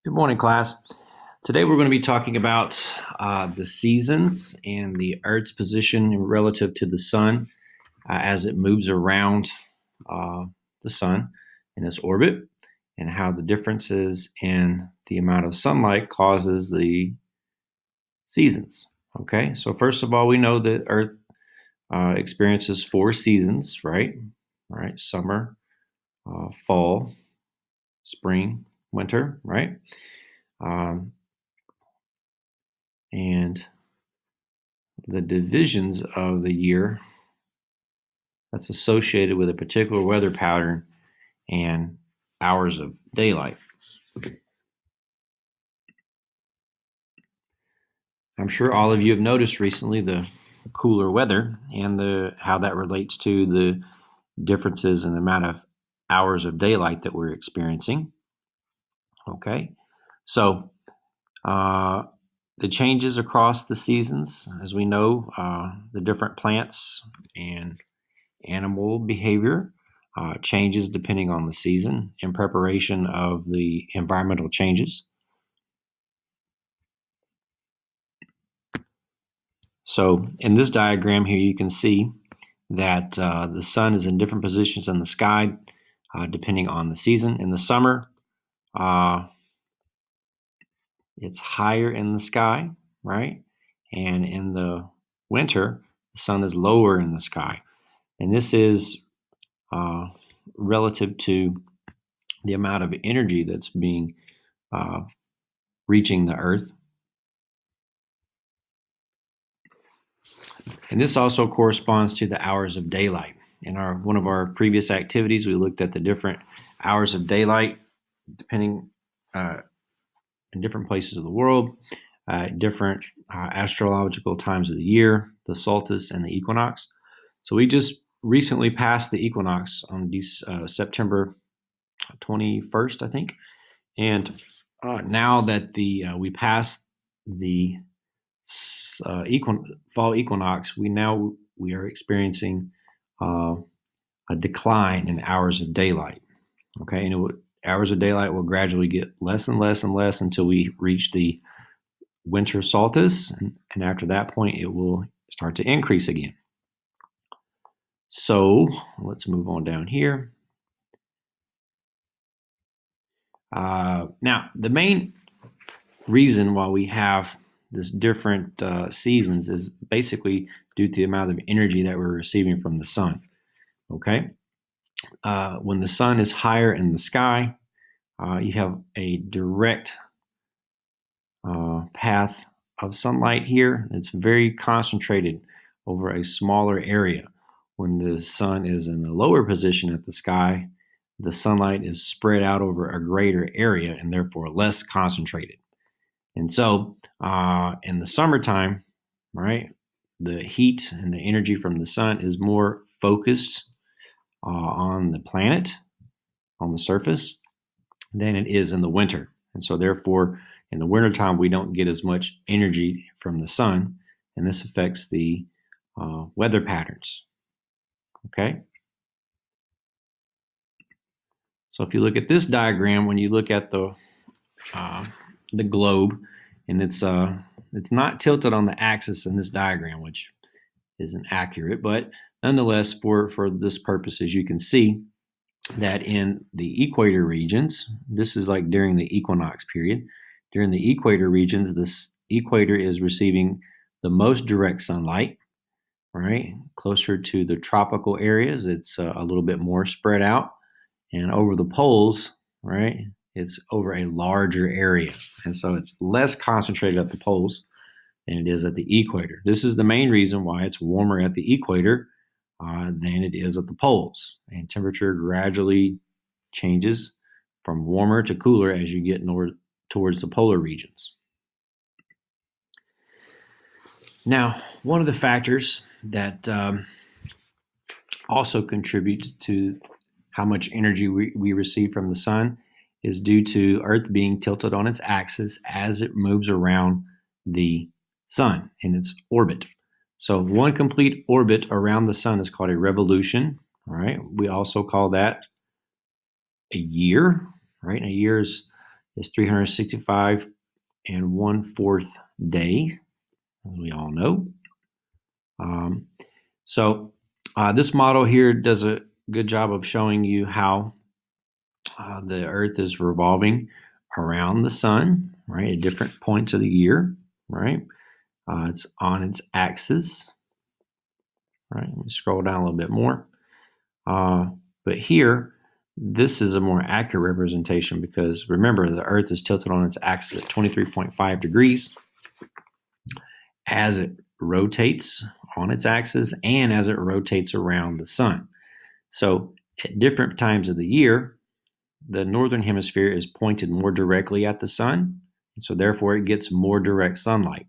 Good morning, class. Today we're going to be talking about the seasons and the Earth's position relative to the sun as it moves around uh, the sun in its orbit, and how the differences in the amount of sunlight causes the seasons. Okay, so first of all, we know that Earth experiences four seasons, right? All right, summer, fall, spring, winter, right? Um, and the divisions of the year that's associated with a particular weather pattern and hours of daylight. I'm sure all of you have noticed recently the cooler weather and how that relates to the differences in the amount of hours of daylight that we're experiencing. Okay, so the changes across the seasons, as we know, the different plants and animal behavior changes depending on the season in preparation of the environmental changes. So in this diagram here, you can see that the sun is in different positions in the sky depending on the season. In the summer, it's higher in the sky, right? And in the winter, the sun is lower in the sky. And this is relative to the amount of energy that's being reaching the earth. And this also corresponds to the hours of daylight. In one of our previous activities, we looked at the different hours of daylight depending in different places of the world, different astrological times of the year, the solstice and the equinox. So we just recently passed the equinox on September 21st, I think. And now that we passed the fall equinox, we are experiencing a decline in hours of daylight. Okay, and hours of daylight will gradually get less and less and less until we reach the winter solstice, and after that point, it will start to increase again. So let's move on down here. Now, the main reason why we have this different seasons is basically due to the amount of energy that we're receiving from the sun. Okay, when the sun is higher in the sky, you have a direct path of sunlight here. It's very concentrated over a smaller area. When the sun is in a lower position at the sky, the sunlight is spread out over a greater area and therefore less concentrated. And so in the summertime, right, the heat and the energy from the sun is more focused on the planet, on the surface, than it is in the winter. And so therefore, in the wintertime, we don't get as much energy from the sun, and this affects the weather patterns. Okay? So if you look at this diagram, when you look at the globe, and it's not tilted on the axis in this diagram, which isn't accurate, but nonetheless, for this purposes, you can see that in the equator regions, this is like during the equinox period. During the equator regions, this equator is receiving the most direct sunlight, right? Closer to the tropical areas, it's a little bit more spread out. And over the poles, right, it's over a larger area. And so it's less concentrated at the poles than it is at the equator. This is the main reason why it's warmer at the equator than it is at the poles. And temperature gradually changes from warmer to cooler as you get towards the polar regions. Now, one of the factors that also contributes to how much energy we receive from the sun is due to Earth being tilted on its axis as it moves around the sun in its orbit. So one complete orbit around the sun is called a revolution. All right. We also call that a year, right? And a year is is 365 and 1/4 day, as we all know. So this model here does a good job of showing you how the Earth is revolving around the sun, right, at different points of the year, right? It's on its axis, right? Let me scroll down a little bit more. But here, this is a more accurate representation because remember, the Earth is tilted on its axis at 23.5 degrees as it rotates on its axis and as it rotates around the sun. So at different times of the year, the northern hemisphere is pointed more directly at the sun, and so therefore it gets more direct sunlight.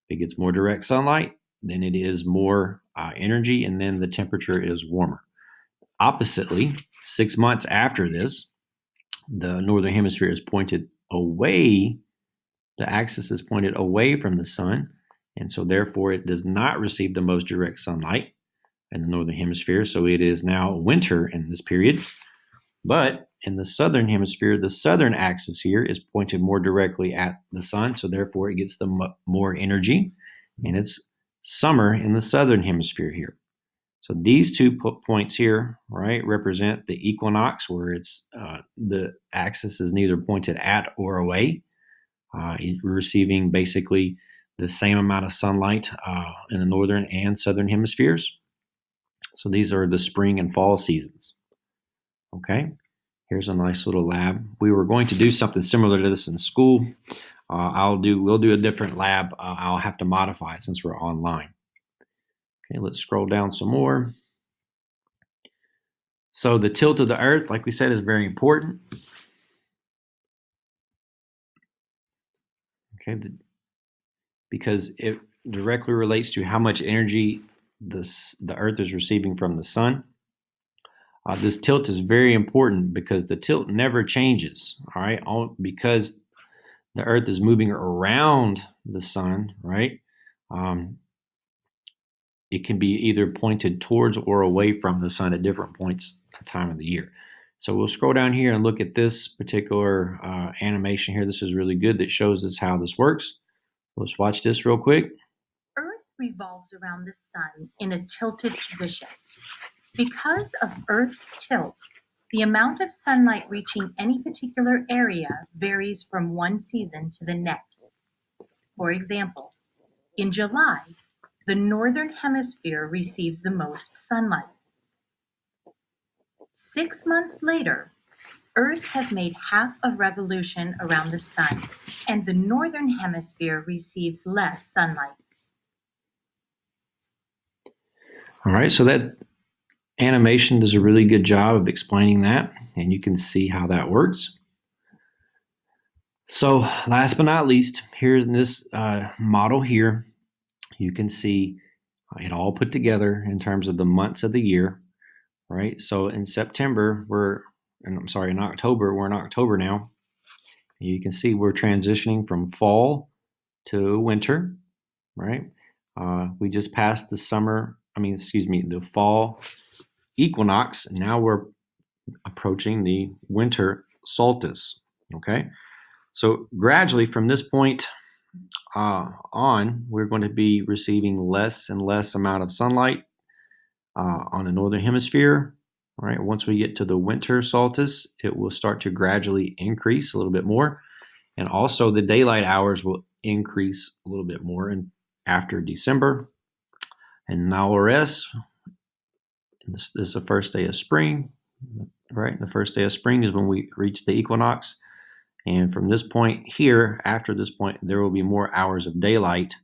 If it gets more direct sunlight, then it is more energy, and then the temperature is warmer. Oppositely, 6 months after this, the northern hemisphere is pointed away, the axis is pointed away from the sun, and so therefore it does not receive the most direct sunlight in the northern hemisphere, so it is now winter in this period. But in the southern hemisphere, the southern axis here is pointed more directly at the sun, so therefore it gets the more energy, and it's summer in the southern hemisphere here. So these 2 points here, right, represent the equinox, where it's the axis is neither pointed at or away. We're receiving basically the same amount of sunlight in the northern and southern hemispheres. So these are the spring and fall seasons. Okay, here's a nice little lab. We were going to do something similar to this in school. We'll do a different lab. I'll have to modify it since we're online. Okay, let's scroll down some more. So the tilt of the Earth, like we said, is very important. Okay, because it directly relates to how much energy the Earth is receiving from the sun. This tilt is very important because the tilt never changes. All right, because the Earth is moving around the sun, right? It can be either pointed towards or away from the sun at different points at the time of the year. So we'll scroll down here and look at this particular animation here. This is really good that shows us how this works. Let's watch this real quick. Earth revolves around the sun in a tilted position. Because of Earth's tilt, the amount of sunlight reaching any particular area varies from one season to the next. For example, in July, the northern hemisphere receives the most sunlight. 6 months later, Earth has made half a revolution around the sun, and the northern hemisphere receives less sunlight. All right, so that animation does a really good job of explaining that, and you can see how that works. So last but not least, here's in this model here, you can see it all put together in terms of the months of the year, right? So in September, in October, we're in October now. You can see we're transitioning from fall to winter, right? We just passed the fall equinox. And now we're approaching the winter solstice, okay? So gradually from this point on, we're going to be receiving less and less amount of sunlight on the northern hemisphere. All right, once we get to the winter solstice, it will start to gradually increase a little bit more. And also the daylight hours will increase a little bit more after December. And now this is the first day of spring, right? The first day of spring is when we reach the equinox. And from this point here, after this point, there will be more hours of daylight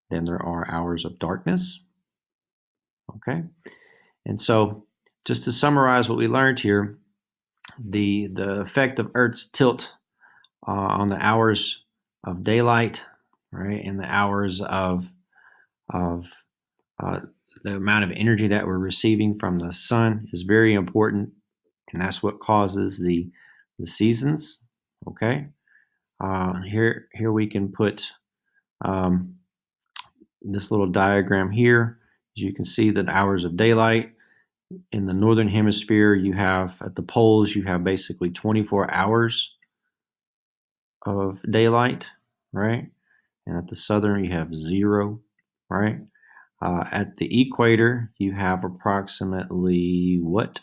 than there are hours of darkness. Okay. And so just to summarize what we learned here, the effect of Earth's tilt on the hours of daylight, right, and the hours of the amount of energy that we're receiving from the sun is very important, and that's what causes the seasons. Okay, here we can put this little diagram here. As you can see, the hours of daylight in the northern hemisphere, you have at the poles, you have basically 24 hours of daylight, right? And at the southern, you have 0, right? At the equator, you have approximately what?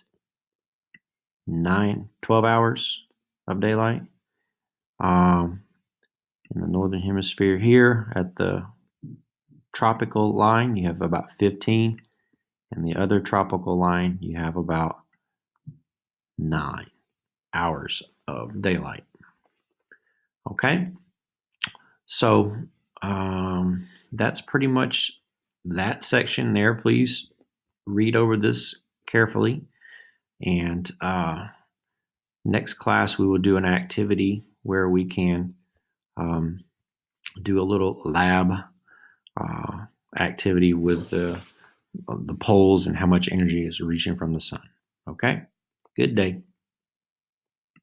12 hours of daylight. In the northern hemisphere here, at the tropical line, you have about 15. And the other tropical line, you have about 9 hours of daylight. Okay? So that's pretty much that section there. Please read over this carefully. And next class, we will do an activity where we can do a little lab activity with the poles and how much energy is reaching from the sun. Okay? Good day.